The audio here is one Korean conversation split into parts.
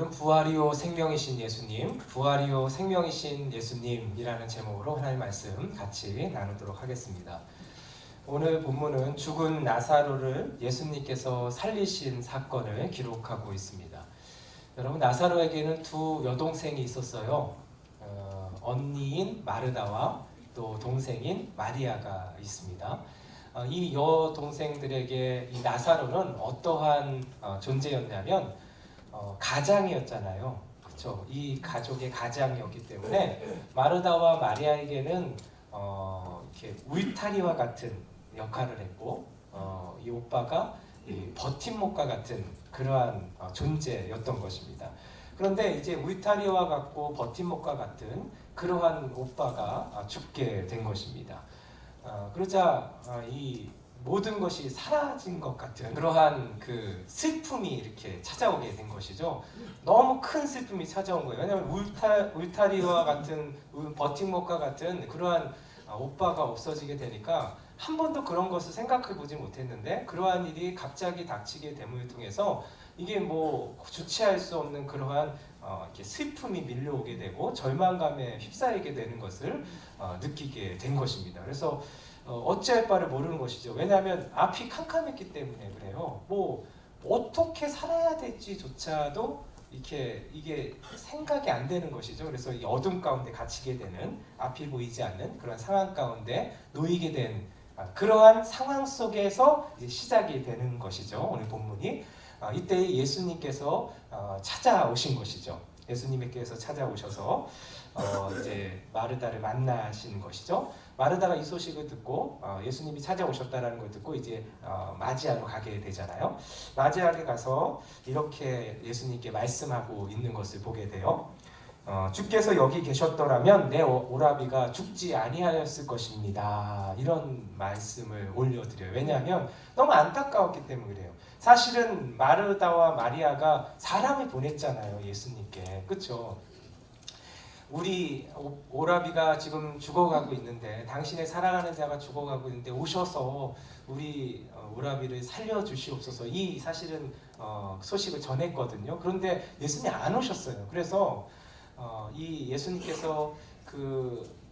부활이요 생명이신 예수님, 부활이요 생명이신 예수님이라는 제목으로 하나님 말씀 같이 나누도록 하겠습니다. 오늘 본문은 죽은 나사로를 예수님께서 살리신 사건을 기록하고 있습니다. 여러분, 나사로에게는 두 여동생이 있었어요. 언니인 마르다와 또 동생인 마리아가 있습니다. 이 여동생들에게 이 나사로는 어떠한 존재였냐면 가장이었잖아요. 그렇죠? 이 가족의 가장이었기 때문에 마르다와 마리아에게는 이렇게 울타리와 같은 역할을 했고, 이 오빠가 이 버팀목과 같은 그러한 존재였던 것입니다. 그런데 이제 울타리와 같고 버팀목과 같은 그러한 오빠가 죽게 된 것입니다. 그러자 이 모든 것이 사라진 것 같은 그러한 그 슬픔이 이렇게 찾아오게 된 것이죠. 너무 큰 슬픔이 찾아온 거예요. 왜냐하면 울타리와 같은 버팀목과 같은 그러한 오빠가 없어지게 되니까 한 번도 그런 것을 생각해 보지 못했는데, 그러한 일이 갑자기 닥치게 됨을 통해서 이게 뭐 주체할 수 없는 그러한 이렇게 슬픔이 밀려오게 되고 절망감에 휩싸이게 되는 것을 느끼게 된 것입니다. 그래서 어찌할 바를 모르는 것이죠. 왜냐하면 앞이 캄캄했기 때문에 그래요. 뭐 어떻게 살아야 될지조차도 이게 생각이 안 되는 것이죠. 그래서 이 어둠 가운데 갇히게 되는, 앞이 보이지 않는 그런 상황 가운데 놓이게 된 그러한 상황 속에서 이제 시작이 되는 것이죠. 오늘 본문이 이때 예수님께서 찾아오신 것이죠. 예수님께서 찾아오셔서 이제 마르다를 만나시는 것이죠. 마르다가 이 소식을 듣고 예수님이 찾아오셨다는 걸 듣고 이제 맞이하러 가게 되잖아요. 맞이하러 가서 이렇게 예수님께 말씀하고 있는 것을 보게 돼요. 주께서 여기 계셨더라면 내 오라비가 죽지 아니하였을 것입니다. 이런 말씀을 올려드려요. 왜냐하면 너무 안타까웠기 때문에 그래요. 사실은 마르다와 마리아가 사람을 보냈잖아요, 예수님께. 그렇죠? 우리 오라비가 지금 죽어가고 있는데, 당신의 사랑하는 자가 죽어가고 있는데 오셔서 우리 오라비를 살려주시옵소서, 이 사실은 소식을 전했거든요. 그런데 예수님이 안 오셨어요. 그래서 이 예수님께서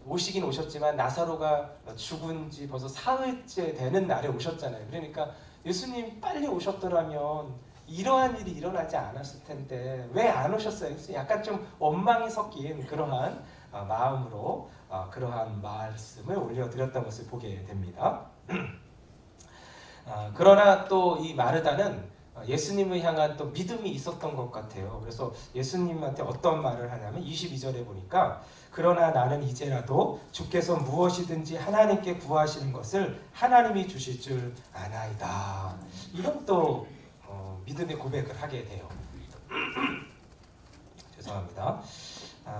오시긴 오셨지만 나사로가 죽은 지 벌써 사흘째 되는 날에 오셨잖아요. 그러니까 예수님 빨리 오셨더라면 이러한 일이 일어나지 않았을 텐데 왜 안 오셨어요? 약간 좀 원망이 섞인 그러한 마음으로 그러한 말씀을 올려드렸던 것을 보게 됩니다. 그러나 또 이 마르다는 예수님을 향한 또 믿음이 있었던 것 같아요. 그래서 예수님한테 어떤 말을 하냐면 22절에 보니까, 그러나 나는 이제라도 주께서 무엇이든지 하나님께 구하시는 것을 하나님이 주실 줄 아나이다. 이런 또 믿음의 고백을 하게 돼요. 죄송합니다.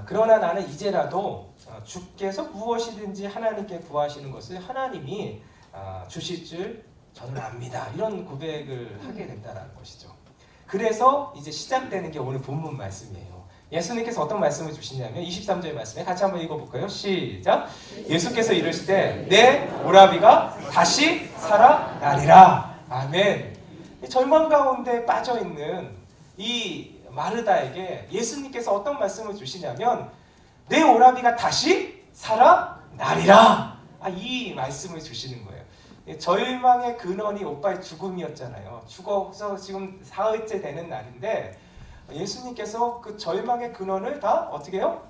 그러나 나는 이제라도 주께서 무엇이든지 하나님께 구하시는 것을 하나님이 주실 줄 저는 압니다. 이런 고백을 하게 된다는 것이죠. 그래서 이제 시작되는 게 오늘 본문 말씀이에요. 예수님께서 어떤 말씀을 주시냐면 23절 말씀에 같이 한번 읽어볼까요? 시작! 예수께서 이르시되 내 오라비가 다시 살아나리라. 아멘. 절망 가운데 빠져있는 이 마르다에게 예수님께서 어떤 말씀을 주시냐면 내 오라비가 다시 살아나리라. 이 말씀을 주시는 거예요. 절망의 근원이 오빠의 죽음이었잖아요. 죽어서 지금 사흘째 되는 날인데 예수님께서 그 절망의 근원을 다 어떻게 해요?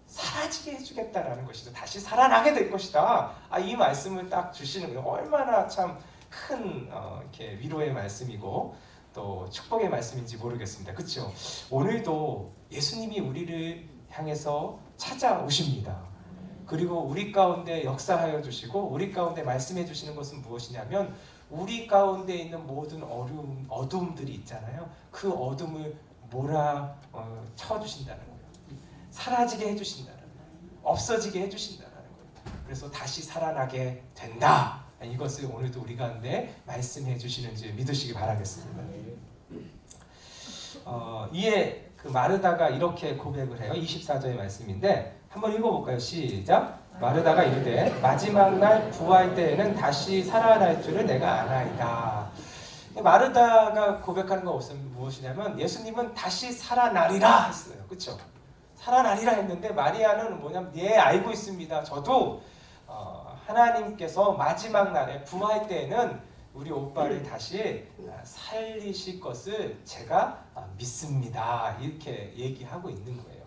사라지게 해주겠다라는 것이죠. 다시 살아나게 될 것이다. 이 말씀을 딱 주시는 거예요. 얼마나 참 큰 이렇게 위로의 말씀이고 또 축복의 말씀인지 모르겠습니다. 그렇죠? 오늘도 예수님이 우리를 향해서 찾아오십니다. 그리고 우리 가운데 역사하여 주시고 우리 가운데 말씀해 주시는 것은 무엇이냐면, 우리 가운데 있는 모든 어둠들이 있잖아요. 그 어둠을 쳐주신다는 거예요. 사라지게 해주신다는 거예요. 없어지게 해주신다는 거예요. 그래서 다시 살아나게 된다. 이것을 오늘도 우리 가운데 말씀해 주시는 줄 믿으시기 바라겠습니다. 이에 그 마르다가 이렇게 고백을 해요. 24절의 말씀인데 한번 읽어볼까요? 시작! 마르다가 이르되 마지막 날 부활 때에는 다시 살아날 줄을 내가 아나이다. 마르다가 고백하는 건 무엇이냐면 예수님은 다시 살아나리라 했어요. 그렇죠? 살아나리라 했는데 마리아는 뭐냐면 예 알고 있습니다. 저도 하나님께서 마지막 날에 부활 때에는 우리 오빠를 다시 살리실 것을 제가 믿습니다. 이렇게 얘기하고 있는 거예요.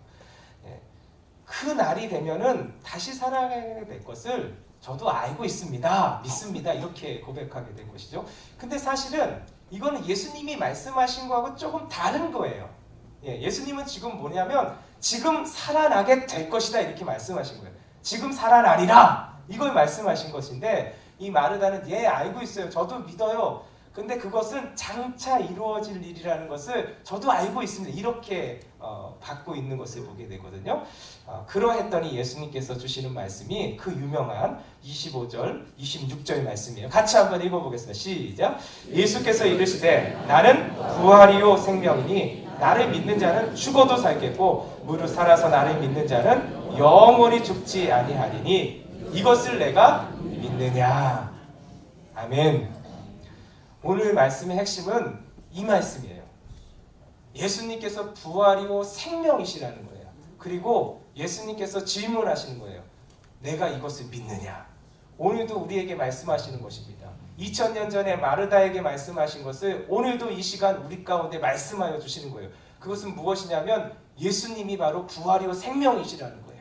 그 날이 되면은 다시 살아나게 될 것을 저도 알고 있습니다. 믿습니다. 이렇게 고백하게 된 것이죠. 근데 사실은 이거는 예수님이 말씀하신 거하고 조금 다른 거예요. 예수님은 지금 뭐냐면 지금 살아나게 될 것이다 이렇게 말씀하신 거예요. 지금 살아나리라 이걸 말씀하신 것인데 이 마르다는 예 알고 있어요. 저도 믿어요. 근데 그것은 장차 이루어질 일이라는 것을 저도 알고 있습니다. 이렇게 받고 있는 것을 보게 되거든요. 그러했더니 예수님께서 주시는 말씀이 그 유명한 25절, 26절 말씀이에요. 같이 한번 읽어보겠습니다. 시작. 예수께서 이르시되 나는 부활이요 생명이니 나를 믿는 자는 죽어도 살겠고 무릇 살아서 나를 믿는 자는 영원히 죽지 아니하리니 이것을 내가 믿느냐. 아멘. 오늘 말씀의 핵심은 이 말씀이에요. 예수님께서 부활이요 생명이시라는 거예요. 그리고 예수님께서 질문하시는 거예요. 내가 이것을 믿느냐? 오늘도 우리에게 말씀하시는 것입니다. 2000년 전에 마르다에게 말씀하신 것을 오늘도 이 시간 우리 가운데 말씀하여 주시는 거예요. 그것은 무엇이냐면 예수님이 바로 부활이요 생명이시라는 거예요.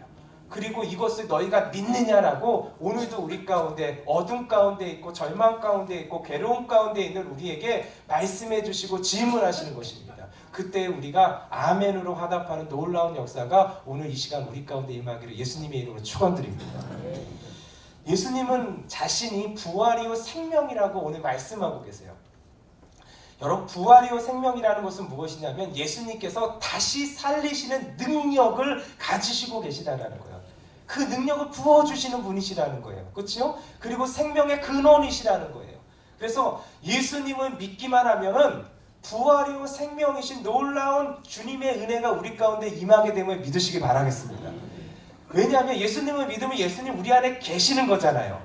그리고 이것을 너희가 믿느냐라고 오늘도 우리 가운데 어둠 가운데 있고 절망 가운데 있고 괴로움 가운데 있는 우리에게 말씀해 주시고 질문하시는 것입니다. 그때 우리가 아멘으로 화답하는 놀라운 역사가 오늘 이 시간 우리 가운데 임하기를 예수님의 이름으로 축원드립니다. 예수님은 자신이 부활이요 생명이라고 오늘 말씀하고 계세요. 여러분 부활이요 생명이라는 것은 무엇이냐면 예수님께서 다시 살리시는 능력을 가지시고 계시다라는 거예요. 그 능력을 부어주시는 분이시라는 거예요. 그렇죠? 그리고 생명의 근원이시라는 거예요. 그래서 예수님을 믿기만 하면은 부활이요 생명이신 놀라운 주님의 은혜가 우리 가운데 임하게 됨을 믿으시기 바라겠습니다. 왜냐하면 예수님을 믿으면 예수님 우리 안에 계시는 거잖아요.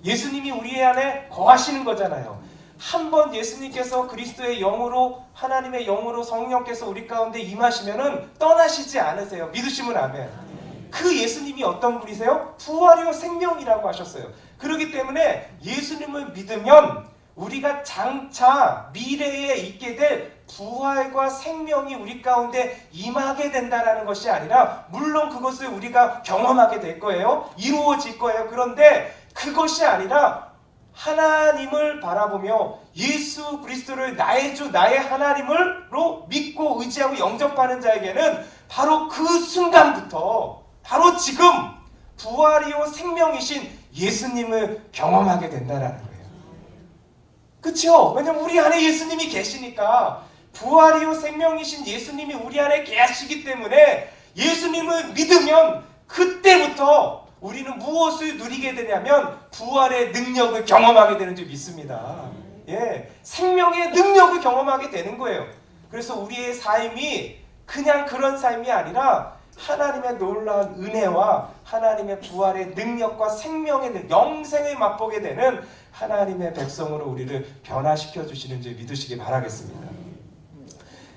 예수님이 우리 안에 거하시는 거잖아요. 한번 예수님께서 그리스도의 영으로 하나님의 영으로 성령께서 우리 가운데 임하시면은 떠나시지 않으세요. 믿으시면 아멘. 그 예수님이 어떤 분이세요? 부활이요 생명이라고 하셨어요. 그렇기 때문에 예수님을 믿으면 우리가 장차 미래에 있게 될 부활과 생명이 우리 가운데 임하게 된다는 것이 아니라 물론 그것을 우리가 경험하게 될 거예요. 이루어질 거예요. 그런데 그것이 아니라 하나님을 바라보며 예수 그리스도를 나의 주 나의 하나님으로 믿고 의지하고 영접하는 자에게는 바로 그 순간부터 바로 지금 부활이요 생명이신 예수님을 경험하게 된다는 거예요. 그렇죠? 왜냐면 우리 안에 예수님이 계시니까 부활이요 생명이신 예수님이 우리 안에 계시기 때문에 예수님을 믿으면 그때부터 우리는 무엇을 누리게 되냐면 부활의 능력을 경험하게 되는 줄 믿습니다. 생명의 능력을 경험하게 되는 거예요. 그래서 우리의 삶이 그냥 그런 삶이 아니라 하나님의 놀라운 은혜와 하나님의 부활의 능력과 생명의 영생을 맛보게 되는 하나님의 백성으로 우리를 변화시켜 주시는 줄 믿으시기 바라겠습니다.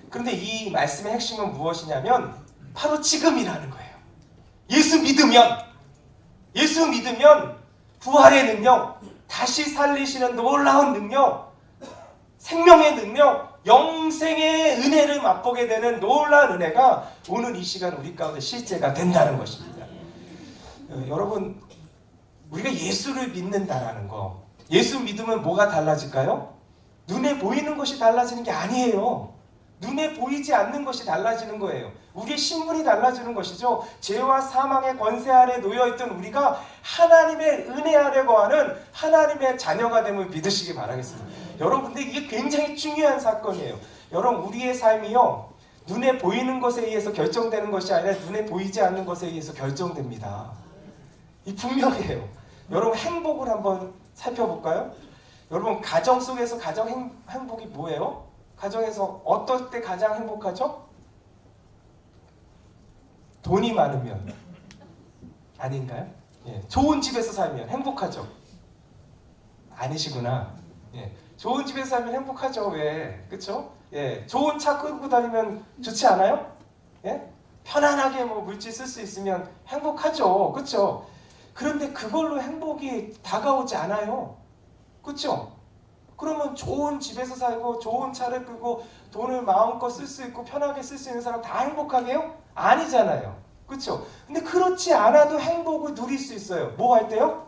그런데 이 말씀의 핵심은 무엇이냐면 바로 지금이라는 거예요. 예수 믿으면 부활의 능력, 다시 살리시는 놀라운 능력, 생명의 능력, 영생의 은혜를 맛보게 되는 놀라운 은혜가 오늘 이 시간 우리 가운데 실제가 된다는 것입니다. 여러분 우리가 예수를 믿는다라는 거, 예수 믿으면 뭐가 달라질까요? 눈에 보이는 것이 달라지는 게 아니에요. 눈에 보이지 않는 것이 달라지는 거예요. 우리의 신분이 달라지는 것이죠. 죄와 사망의 권세 아래 놓여있던 우리가 하나님의 은혜 아래 거하는 하나님의 자녀가 됨을 믿으시기 바라겠습니다. 여러분 근데 이게 굉장히 중요한 사건이에요. 여러분 우리의 삶이요 눈에 보이는 것에 의해서 결정되는 것이 아니라 눈에 보이지 않는 것에 의해서 결정됩니다. 이 분명해요. 여러분 행복을 한번 살펴볼까요? 여러분 가정 속에서 가장 행복이 뭐예요? 가정에서 어떨 때 가장 행복하죠? 돈이 많으면 아닌가요? 좋은 집에서 살면 행복하죠? 아니시구나. 좋은 집에서 살면 행복하죠. 왜? 그쵸? 예, 좋은 차 끌고 다니면 좋지 않아요? 예? 편안하게 뭐 물질 쓸 수 있으면 행복하죠. 그쵸? 그런데 그걸로 행복이 다가오지 않아요. 그쵸? 그러면 좋은 집에서 살고 좋은 차를 끌고 돈을 마음껏 쓸 수 있고 편하게 쓸 수 있는 사람 다 행복하게요? 아니잖아요. 그쵸? 근데 그렇지 않아도 행복을 누릴 수 있어요. 뭐 할 때요?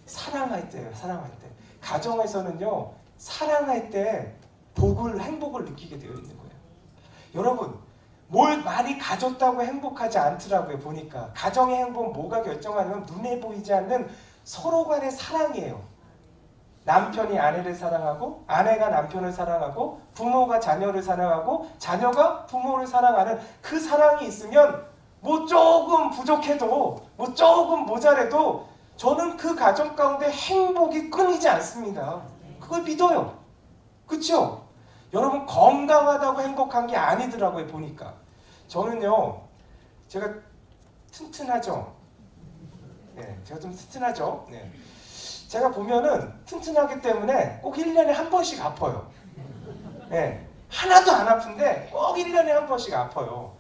사랑할 때요. 사랑할 때. 가정에서는요, 사랑할 때 행복을 느끼게 되어 있는 거예요. 여러분, 뭘 많이 가졌다고 행복하지 않더라고요. 보니까 가정의 행복은 뭐가 결정하냐면 눈에 보이지 않는 서로 간의 사랑이에요. 남편이 아내를 사랑하고 아내가 남편을 사랑하고 부모가 자녀를 사랑하고 자녀가 부모를 사랑하는 그 사랑이 있으면 뭐 조금 부족해도 뭐 조금 모자라도 저는 그 가정 가운데 행복이 끊이지 않습니다. 그걸 믿어요. 그렇죠? 여러분, 건강하다고 행복한 게 아니더라고요. 보니까 저는요, 제가 튼튼하죠. 네, 제가 좀 튼튼하죠. 네. 제가 보면은 튼튼하기 때문에 꼭 1년에 한 번씩 아파요. 네, 하나도 안 아픈데 꼭 1년에 한 번씩 아파요.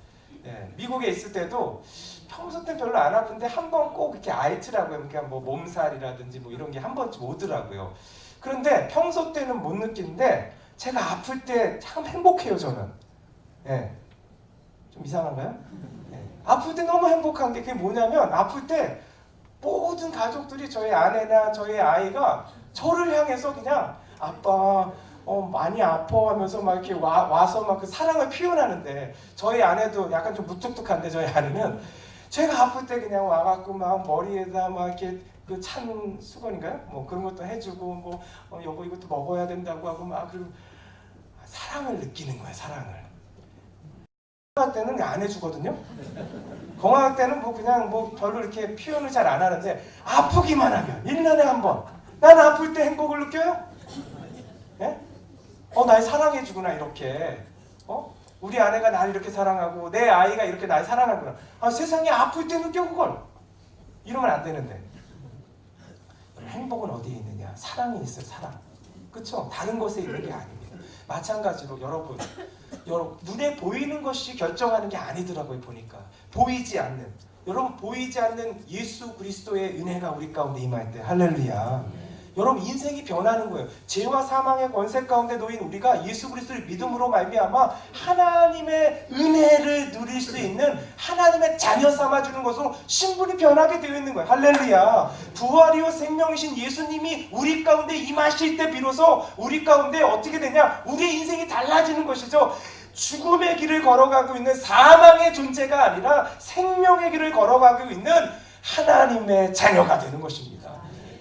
네, 미국에 있을 때도 평소 때는 별로 안 아픈데 한 번 꼭 이렇게 앓더라고요. 그러니까 뭐 몸살이라든지 뭐 이런 게 한 번쯤 오더라고요. 그런데 평소 때는 못 느끼는데 제가 아플 때 참 행복해요, 저는. 네, 좀 이상한가요? 네, 아플 때 너무 행복한 게 그게 뭐냐면 아플 때 모든 가족들이 저희 아내나 저희 아이가 저를 향해서 그냥 아빠 많이 아파 하면서 막 이렇게 와서 막 그 사랑을 표현하는데 저희 아내도 약간 좀 무뚝뚝한데 저희 아내는 제가 아플 때 그냥 와갖고 막 머리에다 막 이렇게 그 찬 수건인가요? 뭐 그런 것도 해주고 뭐 여보 이것도 먹어야 된다고 하고 막 그리고 사랑을 느끼는 거예요. 사랑을. 건강할 때는 안 해주거든요. 건강할 때는 뭐 그냥 뭐 별로 이렇게 표현을 잘 안 하는데 아프기만 하면 1년에 한 번. 난 아플 때 행복을 느껴요. 예? 날 사랑해주구나 이렇게. 우리 아내가 나를 이렇게 사랑하고 내 아이가 이렇게 날 사랑하구나. 세상에 아플 때 느껴 그걸. 이러면 안 되는데. 행복은 어디에 있느냐? 사랑이 있어요. 사랑. 그렇죠? 다른 것에 있는 게 아닙니다. 마찬가지로 여러분 눈에 보이는 것이 결정하는 게 아니더라고요. 보니까 보이지 않는, 여러분 보이지 않는 예수 그리스도의 은혜가 우리 가운데 임할 때 할렐루야. 여러분 인생이 변하는 거예요. 죄와 사망의 권세 가운데 놓인 우리가 예수 그리스도를 믿음으로 말미암아 하나님의 은혜를 누릴 수 있는 하나님의 자녀 삼아주는 것으로 신분이 변하게 되어 있는 거예요. 할렐루야. 부활이요 생명이신 예수님이 우리 가운데 임하실 때 비로소 우리 가운데 어떻게 되냐? 우리의 인생이 달라지는 것이죠. 죽음의 길을 걸어가고 있는 사망의 존재가 아니라 생명의 길을 걸어가고 있는 하나님의 자녀가 되는 것입니다.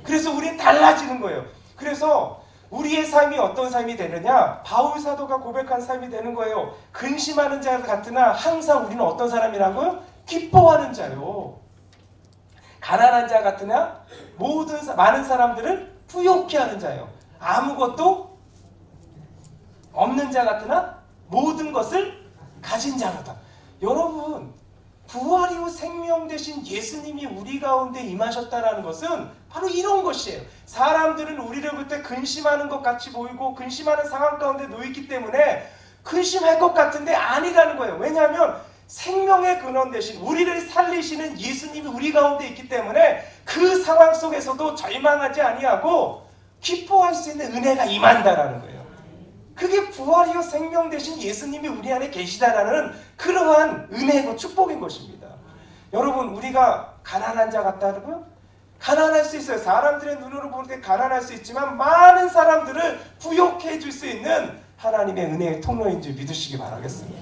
그래서 우리는 달라지는 거예요. 그래서 우리의 삶이 어떤 삶이 되느냐? 바울 사도가 고백한 삶이 되는 거예요. 근심하는 자 같으나 항상 우리는 어떤 사람이라고요? 기뻐하는 자요. 가난한 자 같으나 많은 사람들을 부욕케 하는 자요. 아무것도 없는 자 같으나 모든 것을 가진 자로다. 여러분, 부활이요 생명 되신 예수님이 우리 가운데 임하셨다라는 것은 바로 이런 것이에요. 사람들은 우리를 볼 때 근심하는 것 같이 보이고 근심하는 상황 가운데 놓이기 때문에 근심할 것 같은데 아니라는 거예요. 왜냐하면 생명의 근원 되신 우리를 살리시는 예수님이 우리 가운데 있기 때문에 그 상황 속에서도 절망하지 아니하고 기뻐할 수 있는 은혜가 임한다라는 거예요. 그게 부활이요 생명 되신 예수님이 우리 안에 계시다라는 그러한 은혜고 축복인 것입니다. 여러분, 우리가 가난한 자 같다고요? 가난할 수 있어요. 사람들의 눈으로 볼 때 가난할 수 있지만 많은 사람들을 부욕해 줄 수 있는 하나님의 은혜의 통로인 줄 믿으시기 바라겠습니다.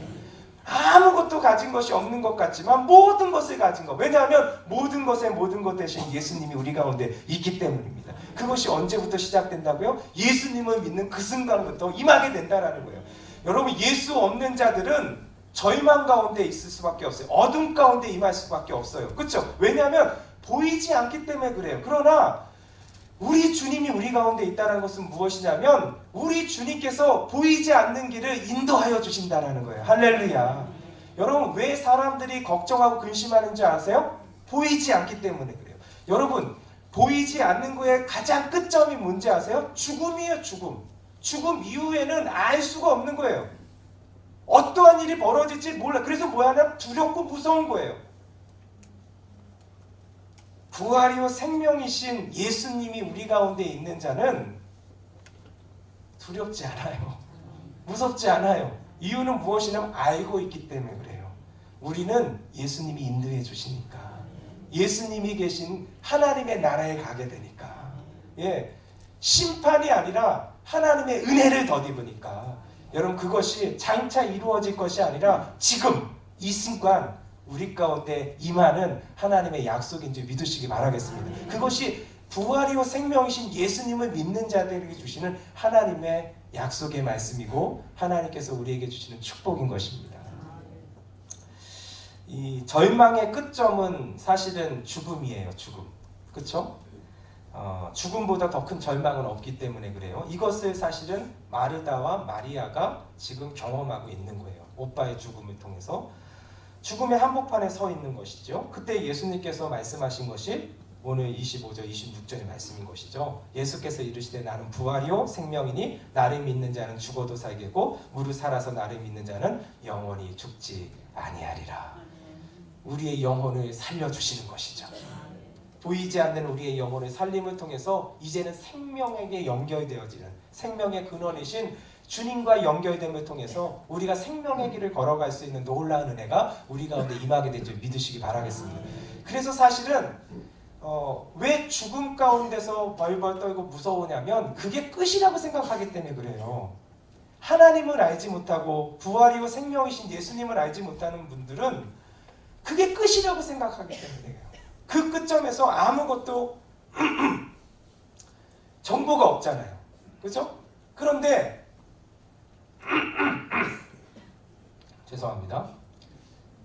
아무것도 가진 것이 없는 것 같지만 모든 것을 가진 것. 왜냐하면 모든 것의 모든 것 대신 예수님이 우리 가운데 있기 때문입니다. 그것이 언제부터 시작된다고요? 예수님을 믿는 그 순간부터 임하게 된다는 거예요. 여러분, 예수 없는 자들은 절망 가운데 있을 수밖에 없어요. 어둠 가운데 임할 수밖에 없어요. 그렇죠? 왜냐하면 보이지 않기 때문에 그래요. 그러나 우리 주님이 우리 가운데 있다는 것은 무엇이냐면 우리 주님께서 보이지 않는 길을 인도하여 주신다는 거예요. 할렐루야. 여러분, 왜 사람들이 걱정하고 근심하는지 아세요? 보이지 않기 때문에 그래요. 여러분, 보이지 않는 거의 가장 끝점이 뭔지 아세요? 죽음이에요. 죽음. 죽음 이후에는 알 수가 없는 거예요. 어떠한 일이 벌어질지 몰라. 그래서 뭐하냐? 두렵고 무서운 거예요. 부활이요 생명이신 예수님이 우리 가운데 있는 자는 두렵지 않아요. 무섭지 않아요. 이유는 무엇이냐면 알고 있기 때문에 그래요. 우리는 예수님이 인도해 주시니까, 예수님이 계신 하나님의 나라에 가게 되니까, 심판이 아니라 하나님의 은혜를 덧입으니까, 여러분 그것이 장차 이루어질 것이 아니라 지금 이 순간 우리 가운데 임하는 하나님의 약속인 줄 믿으시기 바라겠습니다. 그것이 부활이요 생명이신 예수님을 믿는 자들에게 주시는 하나님의 약속의 말씀이고 하나님께서 우리에게 주시는 축복인 것입니다. 이 절망의 끝점은 사실은 죽음이에요. 죽음. 그렇죠? 죽음보다 더 큰 절망은 없기 때문에 그래요. 이것을 사실은 마르다와 마리아가 지금 경험하고 있는 거예요. 오빠의 죽음을 통해서 죽음의 한복판에 서 있는 것이죠. 그때 예수님께서 말씀하신 것이 오늘 25절 26절의 말씀인 것이죠. 예수께서 이르시되 나는 부활이요 생명이니 나를 믿는 자는 죽어도 살겠고 무릇 살아서 나를 믿는 자는 영원히 죽지 아니하리라. 우리의 영혼을 살려주시는 것이죠. 보이지 않는 우리의 영혼의 살림을 통해서 이제는 생명에게 연결되어지는 생명의 근원이신 주님과 연결됨을 통해서 우리가 생명의 길을 걸어갈 수 있는 놀라운 은혜가 우리 가운데 임하게 된 줄 믿으시기 바라겠습니다. 그래서 사실은 왜 죽음 가운데서 벌벌 떨고 무서우냐면 그게 끝이라고 생각하기 때문에 그래요. 하나님을 알지 못하고 부활이고 생명이신 예수님을 알지 못하는 분들은 그게 끝이라고 생각하기 때문에 그래요. 그 끝점에서 아무것도 정보가 없잖아요. 그렇죠? 그런데 죄송합니다.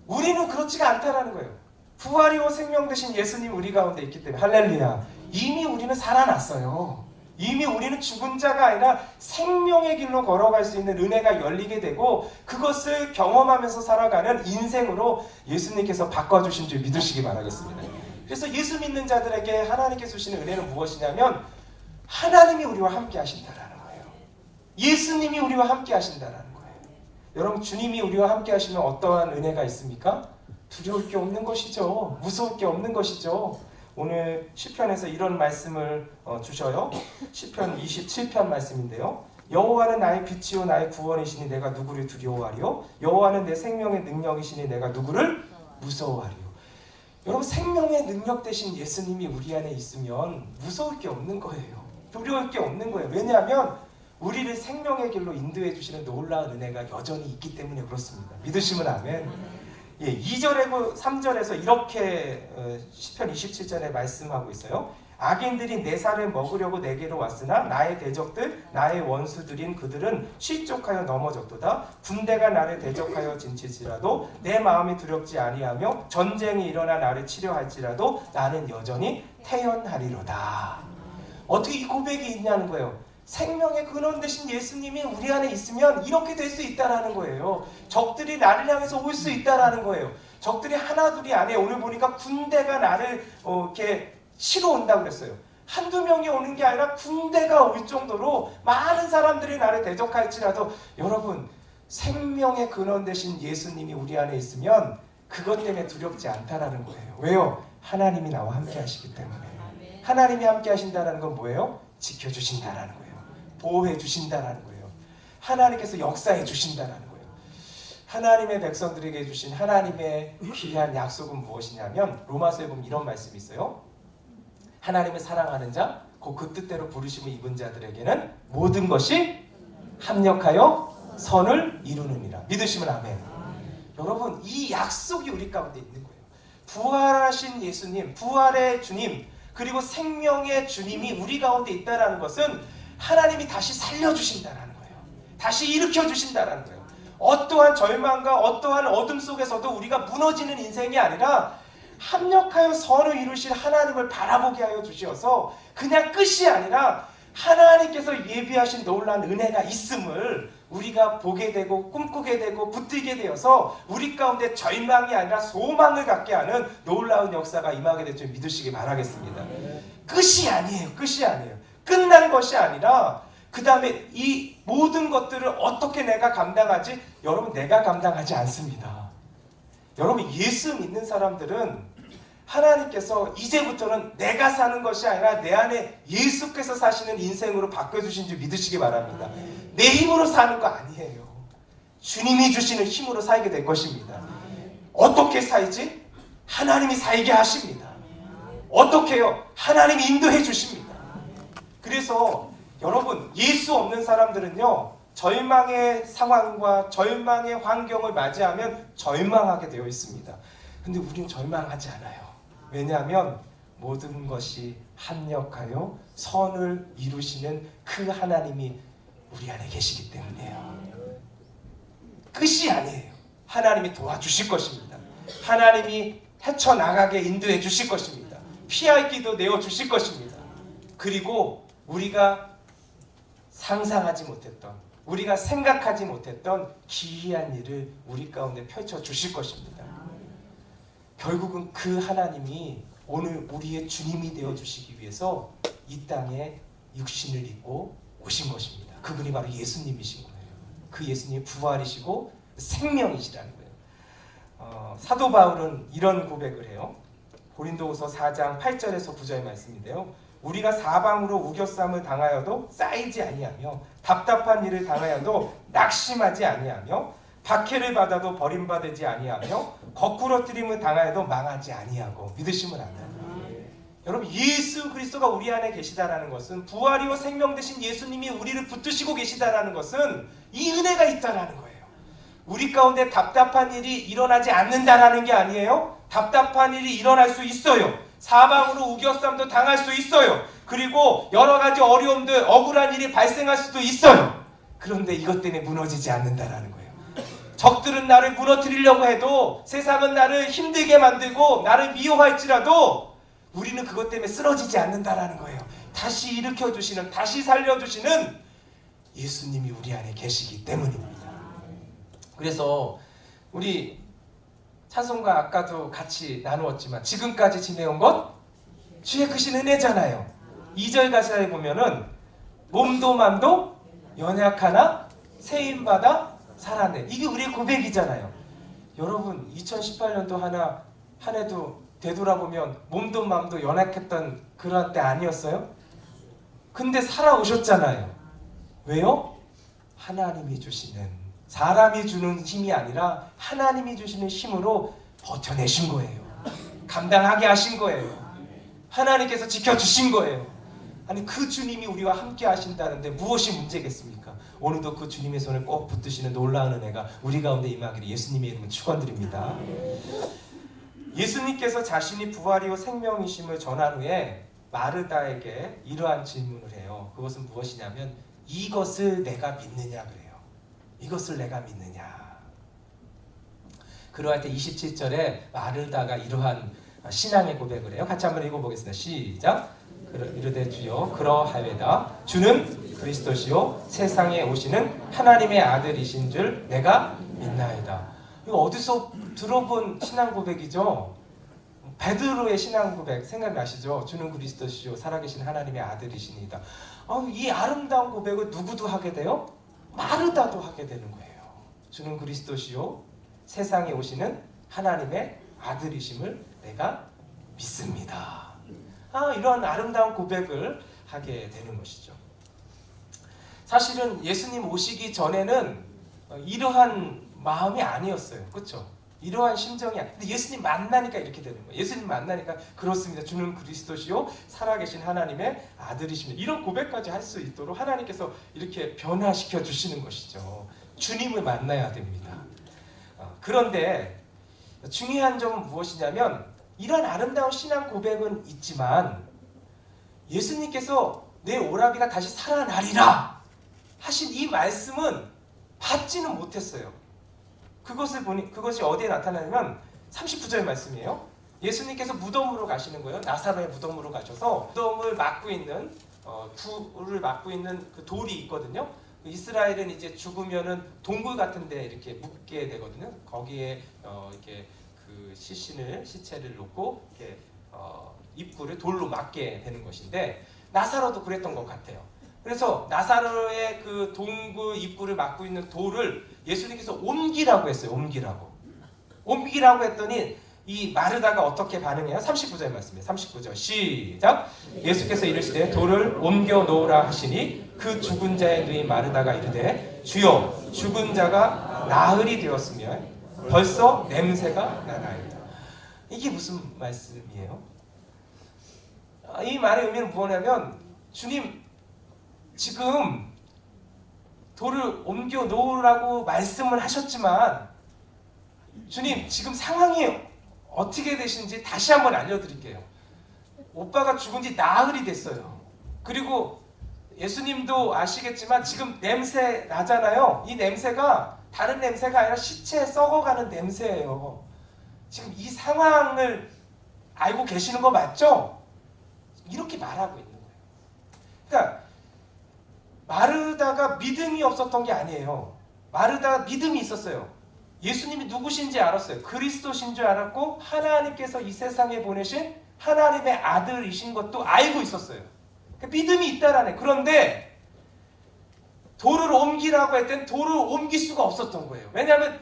우리는 그렇지가 않다라는 거예요. 부활이요 생명 되신 예수님 우리 가운데 있기 때문에 할렐루야. 이미 우리는 살아났어요. 이미 우리는 죽은 자가 아니라 생명의 길로 걸어갈 수 있는 은혜가 열리게 되고 그것을 경험하면서 살아가는 인생으로 예수님께서 바꿔주신 줄 믿으시기 바라겠습니다. 그래서 예수 믿는 자들에게 하나님께서 주시는 은혜는 무엇이냐면 하나님이 우리와 함께 하신다라는 거예요. 예수님이 우리와 함께 하신다라는 거예요. 여러분 주님이 우리와 함께 하시면 어떠한 은혜가 있습니까? 두려울 게 없는 것이죠. 무서울 게 없는 것이죠. 오늘 시편에서 이런 말씀을 주셔요. 시편 27편 말씀인데요. 여호와는 나의 빛이요 나의 구원이시니 내가 누구를 두려워하리요? 여호와는 내 생명의 능력이시니 내가 누구를 무서워하리요? 여러분 생명의 능력 되신 예수님이 우리 안에 있으면 무서울 게 없는 거예요. 두려울 게 없는 거예요. 왜냐하면 우리를 생명의 길로 인도해 주시는 놀라운 은혜가 여전히 있기 때문에 그렇습니다. 믿으시면 아멘. 2절하고 3절에서 이렇게 시편 27절에 말씀하고 있어요. 악인들이 내 살을 먹으려고 내게로 왔으나 나의 대적들 나의 원수들인 그들은 실족하여 넘어졌도다. 군대가 나를 대적하여 진칠지라도 내 마음이 두렵지 아니하며 전쟁이 일어나 나를 치려할지라도 나는 여전히 태연하리로다. 어떻게 이 고백이 있냐는 거예요. 생명의 근원 되신 예수님이 우리 안에 있으면 이렇게 될 수 있다라는 거예요. 적들이 나를 향해서 올 수 있다라는 거예요. 적들이 하나둘이 아니에요. 오늘 보니까 군대가 나를 이렇게 치러 온다고 그랬어요. 한두 명이 오는 게 아니라 군대가 올 정도로 많은 사람들이 나를 대적할지라도 여러분 생명의 근원 되신 예수님이 우리 안에 있으면 그것 때문에 두렵지 않다라는 거예요. 왜요? 하나님이 나와 함께 하시기 때문에. 하나님이 함께 하신다는 건 뭐예요? 지켜주신다라는 거예요. 보호해 주신다라는 거예요. 하나님께서 역사해 주신다라는 거예요. 하나님의 백성들에게 주신 하나님의 귀한 약속은 무엇이냐면 로마서에 보면 이런 말씀이 있어요. 하나님을 사랑하는 자, 곧 그 뜻대로 부르심을 입은 자들에게는 모든 것이 합력하여 선을 이루느니라. 믿으시면 아멘. 여러분 이 약속이 우리 가운데 있는 거예요. 부활하신 예수님, 부활의 주님, 그리고 생명의 주님이 우리 가운데 있다는 것은 하나님이 다시 살려주신다는 거예요. 다시 일으켜주신다는 거예요. 어떠한 절망과 어떠한 어둠 속에서도 우리가 무너지는 인생이 아니라 합력하여 선을 이루실 하나님을 바라보게 하여 주시어서 그냥 끝이 아니라 하나님께서 예비하신 놀라운 은혜가 있음을 우리가 보게 되고 꿈꾸게 되고 붙들게 되어서 우리 가운데 절망이 아니라 소망을 갖게 하는 놀라운 역사가 임하게 될 줄 믿으시기 바라겠습니다. 끝이 아니에요. 끝이 아니에요. 끝난 것이 아니라 그 다음에 이 모든 것들을 어떻게 내가 감당하지? 여러분, 내가 감당하지 않습니다. 여러분, 예수 믿는 사람들은 하나님께서 이제부터는 내가 사는 것이 아니라 내 안에 예수께서 사시는 인생으로 바꿔주신 줄 믿으시기 바랍니다. 내 힘으로 사는 거 아니에요. 주님이 주시는 힘으로 살게 될 것입니다. 어떻게 살지? 하나님이 살게 하십니다. 어떻게요? 하나님이 인도해 주십니다. 그래서 여러분, 예수 없는 사람들은요, 절망의 상황과 절망의 환경을 맞이하면 절망하게 되어 있습니다. 근데 우리는 절망하지 않아요. 왜냐하면 모든 것이 합력하여 선을 이루시는 그 하나님이 우리 안에 계시기 때문이에요. 끝이 아니에요. 하나님이 도와주실 것입니다. 하나님이 헤쳐나가게 인도해 주실 것입니다. 피할 길도 내어주실 것입니다. 그리고 우리가 상상하지 못했던, 우리가 생각하지 못했던 기이한 일을 우리 가운데 펼쳐주실 것입니다. 결국은 그 하나님이 오늘 우리의 주님이 되어주시기 위해서 이 땅에 육신을 입고 오신 것입니다. 그분이 바로 예수님이신 거예요. 그 예수님이 부활이시고 생명이시라는 거예요. 사도 바울은 이런 고백을 해요. 고린도후서 4장 8절에서 9절 말씀인데요. 우리가 사방으로 우겨쌈을 당하여도 쌓이지 아니하며 답답한 일을 당하여도 낙심하지 아니하며 박해를 받아도 버림받지 아니하며 거꾸러뜨림을 당하여도 망하지 아니하고 믿으시면 안 돼요. 여러분, 예수 그리스도가 우리 안에 계시다라는 것은, 부활이요 생명 되신 예수님이 우리를 붙드시고 계시다라는 것은 이 은혜가 있다라는 거예요. 우리 가운데 답답한 일이 일어나지 않는다라는 게 아니에요. 답답한 일이 일어날 수 있어요. 사방으로 우겨쌈도 당할 수 있어요. 그리고 여러 가지 어려움들, 억울한 일이 발생할 수도 있어요. 그런데 이것 때문에 무너지지 않는다라는 거예요. 적들은 나를 무너뜨리려고 해도, 세상은 나를 힘들게 만들고 나를 미워할지라도 우리는 그것 때문에 쓰러지지 않는다라는 거예요. 다시 일으켜주시는, 다시 살려주시는 예수님이 우리 안에 계시기 때문입니다. 그래서 우리 찬송가 아까도 같이 나누었지만 지금까지 지내온 것 주의 크신 은혜잖아요. 2절 가사에 보면은 몸도 맘도 연약하나 세임받아 살아내. 이게 우리의 고백이잖아요. 여러분, 2018년도 한 해도 되돌아보면 몸도 맘도 연약했던 그런 때 아니었어요? 근데 살아오셨잖아요. 왜요? 하나님이 주시는, 사람이 주는 힘이 아니라 하나님이 주시는 힘으로 버텨내신 거예요. 감당하게 하신 거예요. 하나님께서 지켜주신 거예요. 아니, 그 주님이 우리와 함께 하신다는데 무엇이 문제겠습니까? 오늘도 그 주님의 손을 꼭 붙드시는 놀라운 은혜가 우리 가운데 임하기를 예수님의 이름으로 축원드립니다. 예수님께서 자신이 부활이요 생명이심을 전한 후에 마르다에게 이러한 질문을 해요. 그것은 무엇이냐면, 이것을 내가 믿느냐 그래요. 이것을 내가 믿느냐. 그러할 때 27절에 마르다가 이러한 신앙의 고백을 해요. 같이 한번 읽어보겠습니다. 시작. 이르되 주여 그러하외다. 주는 그리스도시요 세상에 오시는 하나님의 아들이신 줄 내가 믿나이다. 이거 어디서 들어본 신앙 고백이죠? 베드로의 신앙 고백 생각나시죠? 주는 그리스도시요 살아계신 하나님의 아들이시니다. 이 아름다운 고백을 누구도 하게 돼요? 마르다도 하게 되는 거예요. 주는 그리스도시요 세상에 오시는 하나님의 아들이심을 내가 믿습니다. 이런 아름다운 고백을 하게 되는 것이죠. 사실은 예수님 오시기 전에는 이러한 마음이 아니었어요. 그렇죠? 이러한 심정이 아니에요. 근데 예수님 만나니까 이렇게 되는 거예요. 예수님 만나니까 그렇습니다. 주는 그리스도시요 살아계신 하나님의 아들이십니다. 이런 고백까지 할 수 있도록 하나님께서 이렇게 변화시켜 주시는 것이죠. 주님을 만나야 됩니다. 그런데 중요한 점은 무엇이냐면, 이런 아름다운 신앙 고백은 있지만 예수님께서 내 오라비가 다시 살아나리라 하신 이 말씀은 받지는 못했어요. 그것이 어디에 나타나냐면 39절 말씀이에요. 예수님께서 무덤으로 가시는 거예요. 나사로의 무덤으로 가셔서 무덤을 막고 있는 굴을 막고 있는 그 돌이 있거든요. 이스라엘은 이제 죽으면은 동굴 같은데 이렇게 묻게 되거든요. 거기에 이렇게 그 시체를 놓고 이렇게 입구를 돌로 막게 되는 것인데, 나사로도 그랬던 것 같아요. 그래서 나사로의 그 동굴 입구를 막고 있는 돌을 예수님께서 옮기라고 했어요. 옮기라고 했더니 이 마르다가 어떻게 반응해요? 39절 말씀이에요. 39절 시작. 예수께서 이르시되 돌을 옮겨 놓으라 하시니 그 죽은 자의 누인 마르다가 이르되 주여 죽은 자가 나흘이 되었으며 벌써 냄새가 나나이다. 이게 무슨 말씀이에요? 이 말의 의미는 뭐냐면 주님 지금 돌을 옮겨 놓으라고 말씀을 하셨지만 주님 지금 상황이 어떻게 되신지 다시 한번 알려드릴게요. 오빠가 죽은 지 나흘이 됐어요. 그리고 예수님도 아시겠지만 지금 냄새 나잖아요. 이 냄새가 다른 냄새가 아니라 시체 썩어가는 냄새예요. 지금 이 상황을 알고 계시는 거 맞죠? 이렇게 말하고 있는 거예요. 그러니까 마르다가 믿음이 없었던 게 아니에요. 마르다가 믿음이 있었어요. 예수님이 누구신지 알았어요. 그리스도신 줄 알았고 하나님께서 이 세상에 보내신 하나님의 아들이신 것도 알고 있었어요. 그러니까 믿음이 있다라네. 그런데 돌을 옮기라고 할 땐 돌을 옮길 수가 없었던 거예요. 왜냐하면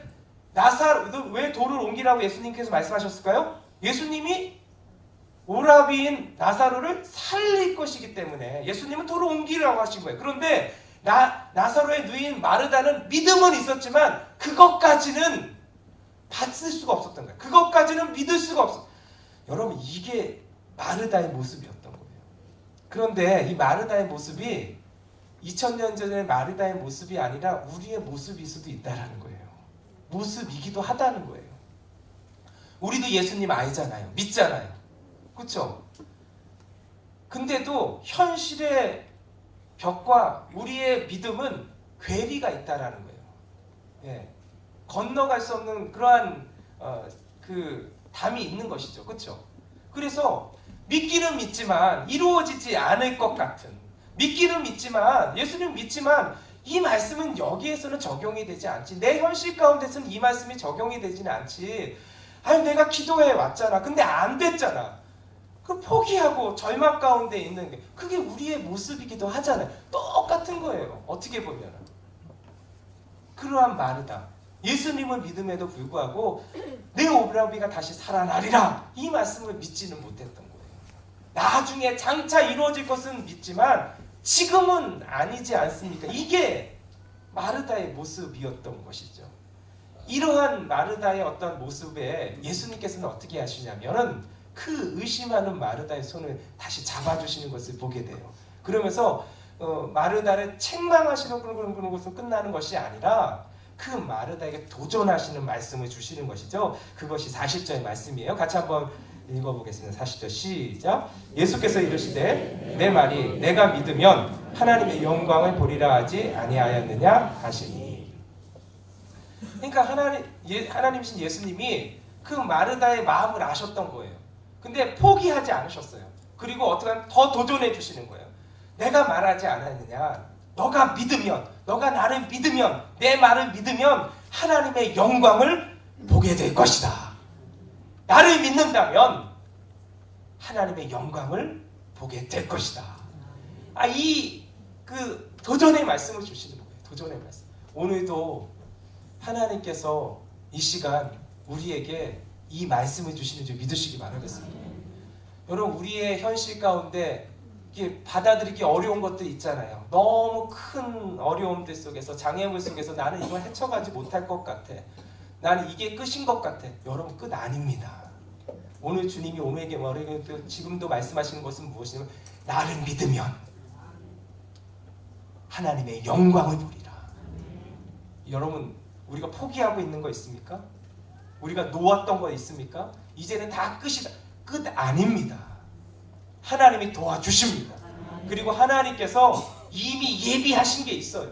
왜 돌을 옮기라고 예수님께서 말씀하셨을까요? 예수님이 오라비인 나사로를 살릴 것이기 때문에 예수님은 돌을 옮기라고 하신 거예요. 그런데 나사로의 누인 마르다는 믿음은 있었지만 그것까지는 받을 수가 없었던 거예요. 그것까지는 믿을 수가 없었어요. 여러분 이게 마르다의 모습이었던 거예요. 그런데 이 마르다의 모습이 2000년 전의 마르다의 모습이 아니라 우리의 모습일 수도 있다는 거예요. 모습이기도 하다는 거예요. 우리도 예수님 알잖아요. 믿잖아요. 그렇죠? 근데도 현실의 벽과 우리의 믿음은 괴리가 있다라는 거예요. 예. 건너갈 수 없는 그러한 그 담이 있는 것이죠. 그렇죠? 그래서 믿기는 믿지만 이루어지지 않을 것 같은, 믿기는 믿지만 예수님 믿지만 이 말씀은 여기에서는 적용이 되지 않지, 내 현실 가운데서는 이 말씀이 적용이 되지는 않지. 아니 내가 기도해 왔잖아. 근데 안 됐잖아. 그 포기하고 절망 가운데 있는 게 그게 우리의 모습이기도 하잖아요. 똑같은 거예요. 어떻게 보면 그러한 마르다, 예수님을 믿음에도 불구하고 내 오라비가 다시 살아나리라 이 말씀을 믿지는 못했던 거예요. 나중에 장차 이루어질 것은 믿지만 지금은 아니지 않습니까? 이게 마르다의 모습이었던 것이죠. 이러한 마르다의 어떤 모습에 예수님께서는 어떻게 하시냐면은 그 의심하는 마르다의 손을 다시 잡아주시는 것을 보게 돼요. 그러면서 마르다를 책망하시는 그런 것은 끝나는 것이 아니라 그 마르다에게 도전하시는 말씀을 주시는 것이죠. 그것이 40절의 말씀이에요. 같이 한번 읽어보겠습니다. 40절 시작. 예수께서 이르시되 내 말이 내가 믿으면 하나님의 영광을 보리라 하지 아니하였느냐 하시니. 그러니까 하나님이신 예수님이 그 마르다의 마음을 아셨던 거예요. 근데 포기하지 않으셨어요. 그리고 어떻게 하면 더 도전해 주시는 거예요. 내가 말하지 않았느냐. 너가 믿으면, 너가 나를 믿으면, 내 말을 믿으면 하나님의 영광을 보게 될 것이다. 나를 믿는다면 하나님의 영광을 보게 될 것이다. 이 그 도전의 말씀을 주시는 거예요. 도전의 말씀. 오늘도 하나님께서 이 시간 우리에게 이 말씀을 주시는 줄 믿으시기 바라겠습니다. 여러분 우리의 현실 가운데 이게 받아들이기 어려운 것들 있잖아요. 너무 큰 어려움들 속에서, 장애물 속에서 나는 이걸 헤쳐가지 못할 것 같아. 나는 이게 끝인 것 같아. 여러분 끝 아닙니다. 오늘 주님이 오늘에게 지금도 말씀하시는 것은 무엇이냐면 나를 믿으면 하나님의 영광을 보리라. 여러분 우리가 포기하고 있는 거 있습니까? 우리가 놓았던 거 있습니까? 이제는 다 끝이다. 끝 아닙니다. 하나님이 도와주십니다. 그리고 하나님께서 이미 예비하신 게 있어요.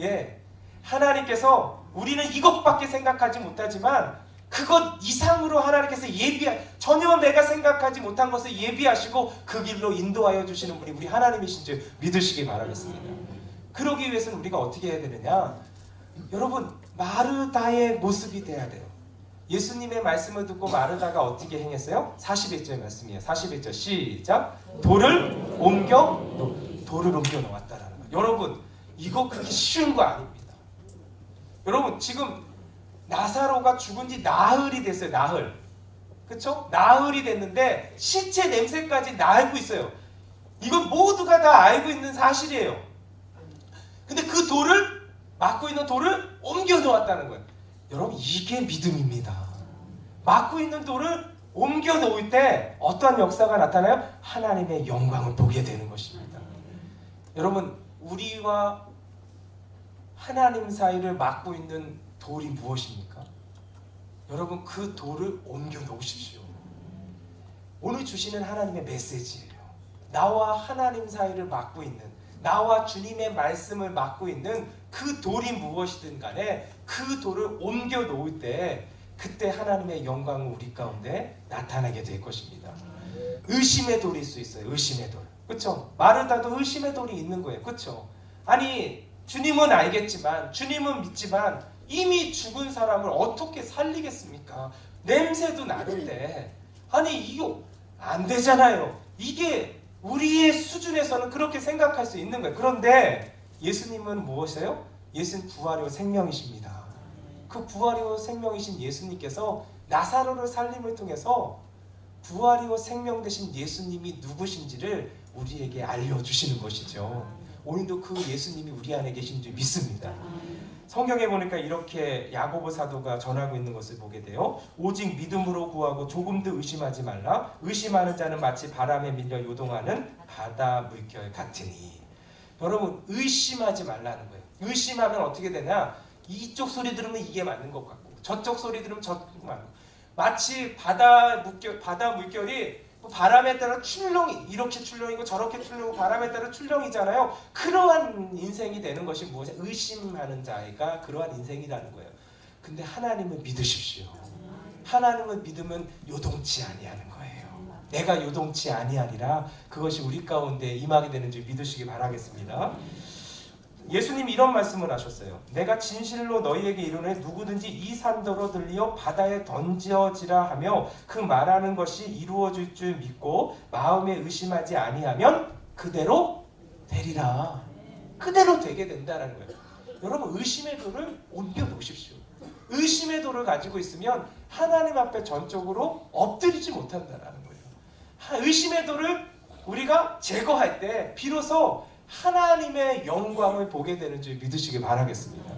예, 하나님께서 우리는 이것밖에 생각하지 못하지만 그것 이상으로 하나님께서 전혀 내가 생각하지 못한 것을 예비하시고 그 길로 인도하여 주시는 분이 우리 하나님이신 줄 믿으시기 바라겠습니다. 그러기 위해서는 우리가 어떻게 해야 되느냐? 여러분 마르다의 모습이 돼야 돼요. 예수님의 말씀을 듣고 마르다가 어떻게 행했어요? 41절 말씀이에요. 41절 시작. 돌을 옮겨 놓았다라는 거예요. 여러분 이거 그렇게 쉬운 거 아닙니다. 여러분 지금 나사로가 죽은 지 나흘이 됐어요. 나흘. 그쵸? 나흘이 됐는데 시체 냄새까지 나고 있어요. 이건 모두가 다 알고 있는 사실이에요. 근데 그 돌을, 막고 있는 돌을 옮겨 놓았다는 거예요. 여러분 이게 믿음입니다. 막고 있는 돌을 옮겨 놓을 때 어떠한 역사가 나타나요? 하나님의 영광을 보게 되는 것입니다. 여러분 우리와 하나님 사이를 막고 있는 돌이 무엇입니까? 여러분 그 돌을 옮겨 놓으십시오. 오늘 주시는 하나님의 메시지예요. 나와 하나님 사이를 막고 있는, 나와 주님의 말씀을 막고 있는 그 돌이 무엇이든 간에 그 돌을 옮겨 놓을 때 그때 하나님의 영광은 우리 가운데 나타나게 될 것입니다. 의심의 돌일 수 있어요. 의심의 돌. 그렇죠? 마르다도 의심의 돌이 있는 거예요. 그렇죠? 아니 주님은 알겠지만, 주님은 믿지만 이미 죽은 사람을 어떻게 살리겠습니까? 냄새도 나는데, 아니 이거 안 되잖아요. 이게 우리의 수준에서는 그렇게 생각할 수 있는 거예요. 그런데 예수님은 무엇이에요? 예수는 부활이요 생명이십니다. 그 부활이요 생명이신 예수님께서 나사로를 살림을 통해서 부활이요 생명 되신 예수님이 누구신지를 우리에게 알려주시는 것이죠. 오늘도 그 예수님이 우리 안에 계신 줄 믿습니다. 성경에 보니까 이렇게 야고보 사도가 전하고 있는 것을 보게 돼요. 오직 믿음으로 구하고 조금도 의심하지 말라. 의심하는 자는 마치 바람에 밀려 요동하는 바다 물결 같으니. 여러분 의심하지 말라는 거예요. 의심하면 어떻게 되냐? 이쪽 소리 들으면 이게 맞는 것 같고 저쪽 소리 들으면 저쪽 맞는 것 같고, 마치 바다 물결이 바람에 따라 출렁이, 이렇게 출렁이고 저렇게 출렁이고 바람에 따라 출렁이잖아요. 그러한 인생이 되는 것이 무엇이냐? 의심하는 자가 그러한 인생이라는 거예요. 근데 하나님을 믿으십시오. 하나님을 믿으면 요동치 아니하는 거예요. 내가 요동치 아니하리라. 그것이 우리 가운데 임하게 되는 줄 믿으시기 바라겠습니다. 예수님이 이런 말씀을 하셨어요. 내가 진실로 너희에게 이르노니 누구든지 이 산더러 들리어 바다에 던져지라 하며 그 말하는 것이 이루어질 줄 믿고 마음에 의심하지 아니하면 그대로 되리라. 그대로 되게 된다는 거예요. 여러분 의심의 돌을 옮겨 놓으십시오. 의심의 돌을 가지고 있으면 하나님 앞에 전적으로 엎드리지 못한다는 거예요. 의심의 돌을 우리가 제거할 때 비로소 하나님의 영광을 보게 되는 줄 믿으시기 바라겠습니다.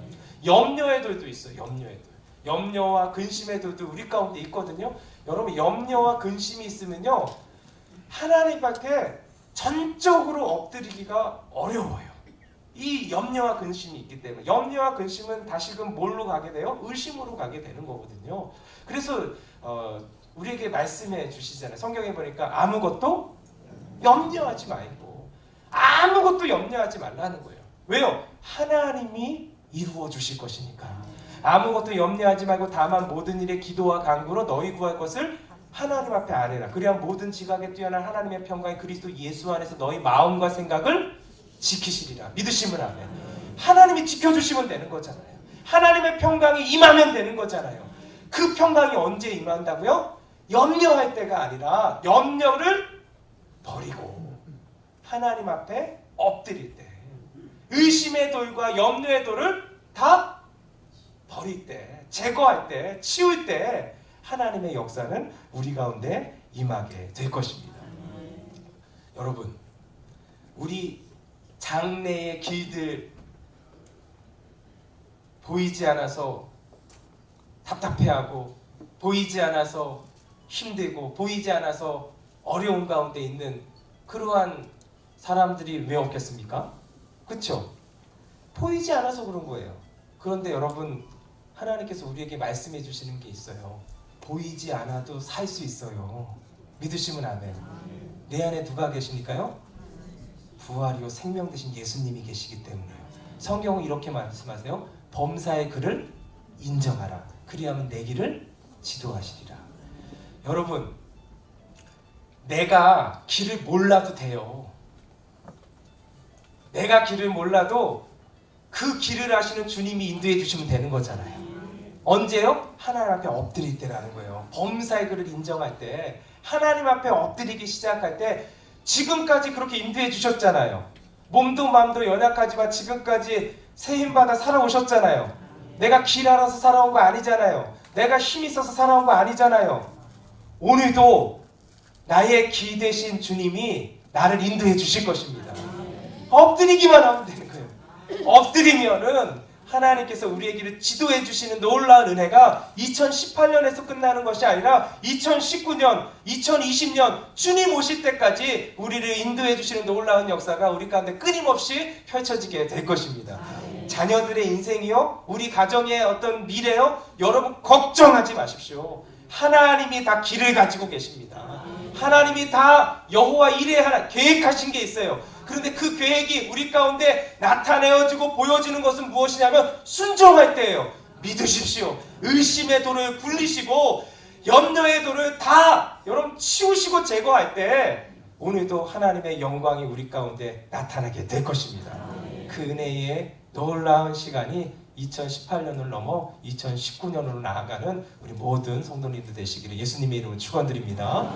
염려의 돌도 있어요. 염려의 돌. 염려와 근심의 돌도 우리 가운데 있거든요. 여러분 염려와 근심이 있으면요 하나님 앞에 전적으로 엎드리기가 어려워요. 이 염려와 근심이 있기 때문에. 염려와 근심은 다시금 뭘로 가게 돼요? 의심으로 가게 되는 거거든요. 그래서 우리에게 말씀해 주시잖아요. 성경에 보니까 아무것도 염려하지 말고 아무것도 염려하지 말라는 거예요. 왜요? 하나님이 이루어 주실 것이니까. 아무것도 염려하지 말고 다만 모든 일에 기도와 간구로 너희 구할 것을 하나님 앞에 아뢰라. 그래야 모든 지각에 뛰어난 하나님의 평강이 그리스도 예수 안에서 너희 마음과 생각을 지키시리라. 믿으시면 아멘. 하나님이 지켜주시면 되는 거잖아요. 하나님의 평강이 임하면 되는 거잖아요. 그 평강이 언제 임한다고요? 염려할 때가 아니라 염려를 버리고 하나님 앞에 엎드릴 때, 의심의 돌과 염려의 돌을 다 버릴 때, 제거할 때, 치울 때 하나님의 역사는 우리 가운데 임하게 될 것입니다. 여러분, 우리 장래의 길들 보이지 않아서 답답해하고, 보이지 않아서 힘들고, 보이지 않아서 어려운 가운데 있는 그러한 사람들이 왜 없겠습니까? 그렇죠? 보이지 않아서 그런 거예요. 그런데 여러분 하나님께서 우리에게 말씀해 주시는 게 있어요. 보이지 않아도 살 수 있어요. 믿으시면 아멘. 내 안에 누가 계십니까요? 부활이요 생명 되신 예수님이 계시기 때문에요. 성경은 이렇게 말씀하세요. 범사의 그를 인정하라. 그리하면 내 길을 지도하시리라. 여러분 내가 길을 몰라도 돼요. 내가 길을 몰라도 그 길을 아시는 주님이 인도해 주시면 되는 거잖아요. 언제요? 하나님 앞에 엎드릴 때라는 거예요. 범사의 그를 인정할 때, 하나님 앞에 엎드리기 시작할 때 지금까지 그렇게 인도해 주셨잖아요. 몸도 마음도 연약하지만 지금까지 새 힘받아 살아오셨잖아요. 내가 길 알아서 살아온 거 아니잖아요. 내가 힘 있어서 살아온 거 아니잖아요. 오늘도 나의 기 되신 주님이 나를 인도해 주실 것입니다. 엎드리기만 하면 되는 거예요. 엎드리면은 하나님께서 우리의 길을 지도해 주시는 놀라운 은혜가 2018년에서 끝나는 것이 아니라 2019년, 2020년 주님 오실 때까지 우리를 인도해 주시는 놀라운 역사가 우리 가운데 끊임없이 펼쳐지게 될 것입니다. 자녀들의 인생이요, 우리 가정의 어떤 미래요, 여러분 걱정하지 마십시오. 하나님이 다 길을 가지고 계십니다. 하나님이 다 여호와 일에 하나 계획하신 게 있어요. 그런데 그 계획이 우리 가운데 나타내어지고 보여지는 것은 무엇이냐면 순종할 때예요. 믿으십시오. 의심의 돌을 굴리시고 염려의 돌을 다 여러분 치우시고 제거할 때 오늘도 하나님의 영광이 우리 가운데 나타나게 될 것입니다. 그 은혜의 놀라운 시간이 2018년을 넘어 2019년으로 나아가는 우리 모든 성도님들 되시기를 예수님의 이름으로 축원드립니다.